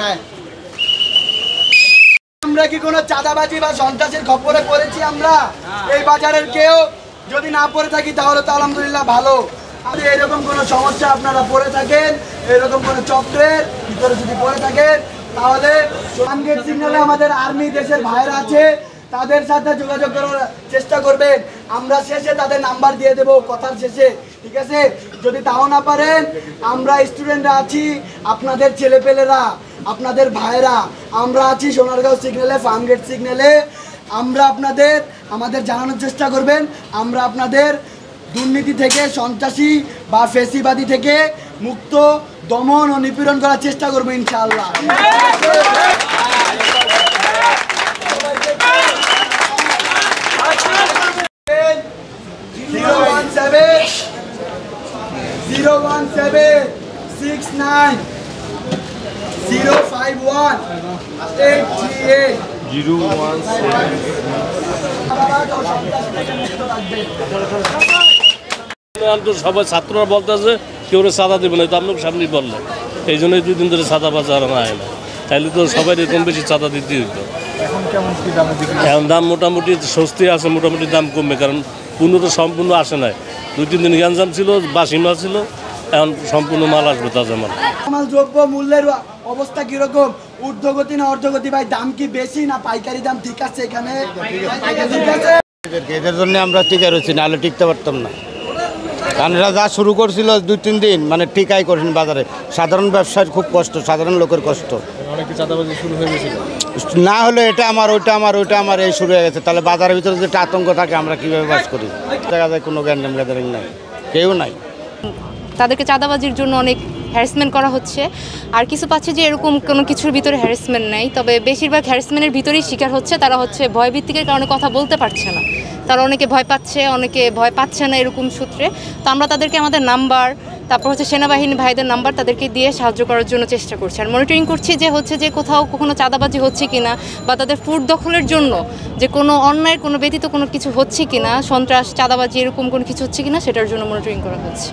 নেয়। আমরা কি কোনো চাঁদাবাজি বা সন্ত্রাসের খপ্পরে পড়েছি? আমরা এই বাজারের কেউ যদি না পড়ে থাকি তাহলে তো আলহামদুলিল্লাহ ভালো। আর এরকম কোনো সমস্যা আপনারা পড়ে থাকেন, এরকম কোনো চক্রের ভিতরে যদি পড়ে থাকেন, তাহলে ফার্মগেট সিগন্যালে আমাদের আর্মি দেশের ভাইরা আছে, তাদের সাথে যোগাযোগ করার চেষ্টা করবেন। আমরা শেষে তাদের নাম্বার দিয়ে দেব কথার শেষে, ঠিক আছে? যদি তাও না পারেন, আমরা স্টুডেন্টরা আছি, আপনাদের ছেলেপেলেরা, আপনাদের ভাইরা, আমরা আছি সোনারগাঁও সিগন্যালে, ফার্মগেট সিগন্যালে। আমরা আমাদের জানানোর চেষ্টা করবেন, আমরা আপনাদের দুর্নীতি থেকে, সন্ত্রাসী বা ফেসিবাদী থেকে মুক্ত, দমন ও নিপীড়ন করার চেষ্টা করবো ইনশাআল্লাহ। 017 সবাই ছাত্ররা বলতেছে কেউ চাঁদা দেবে না, তো আপনাকে সামনেই বললেন। এই জন্যই 2 দিন ধরে চাঁদা বাজার না হয় না, তাইলে তো সবাই এরকম বেশি চাঁদা দিতে হতো। এখন দাম মোটামুটি স্বস্তি আছে, মোটামুটি দাম কমবে, কারণ পূর্ণ তো সম্পূর্ণ আসে নাই। 2-3 দিন গ্যাঞ্জাম ছিল, বাসি মাল ছিল, এখন সম্পূর্ণ মাল আসবে, তাজা মাল। আমার দ্রব্য মূল্যের অবস্থা কিরকম, ঊর্ধ্বগতি না অর্ধগতি? ভাই দাম কি বেশি না পাইকারি দাম ঠিক আছে এখানে? এদের জন্য আমরা টিকে রয়েছি, নাহলে টিকতে পারতাম না। কারণ এরা যা শুরু করছিল 2-3 দিন মানে টিকাই করেন বাজারে। সাধারণ ব্যবসার খুব কষ্ট, সাধারণ লোকের কষ্ট। না হলে এটা আমার, ওইটা আমার, ওইটা আমার, এই শুরু হয়ে গেছে। তাহলে বাজারের ভিতরে যেটা আতঙ্ক থাকে, আমরা কীভাবে বাস করি? দেখা যায় কোনো গ্যাদারিং নাই, কেউ নাই। তাদেরকে চাঁদাবাজির জন্য অনেক হ্যারাসমেন্ট করা হচ্ছে। আর কিছু পাচ্ছে যে এরকম কোনো কিছুর ভিতরে হ্যারাসমেন্ট নেই, তবে বেশিরভাগ হ্যারাসমেন্টের ভিতরেই শিকার হচ্ছে। তারা হচ্ছে ভয়ভিত্তিকের কারণে কথা বলতে পারছে না, তারা অনেকে ভয় পাচ্ছে, অনেকে ভয় পাচ্ছে না, এরকম সূত্রে। তো আমরা তাদেরকে আমাদের নাম্বার, তারপর হচ্ছে সেনাবাহিনী ভাইদের নাম্বার তাদেরকে দিয়ে সাহায্য করার জন্য চেষ্টা করছি। আর মনিটরিং করছি যে কোথাও কখনো চাঁদাবাজি হচ্ছে কিনা, বা তাদের ফুড দখলের জন্য যে কোনো অন্যায়ের কোনো ব্যতীত কোনো কিছু হচ্ছে কিনা, সন্ত্রাস, চাঁদাবাজি এরকম কোনো কিছু হচ্ছে কিনা, সেটার জন্য মনিটরিং করা হচ্ছে।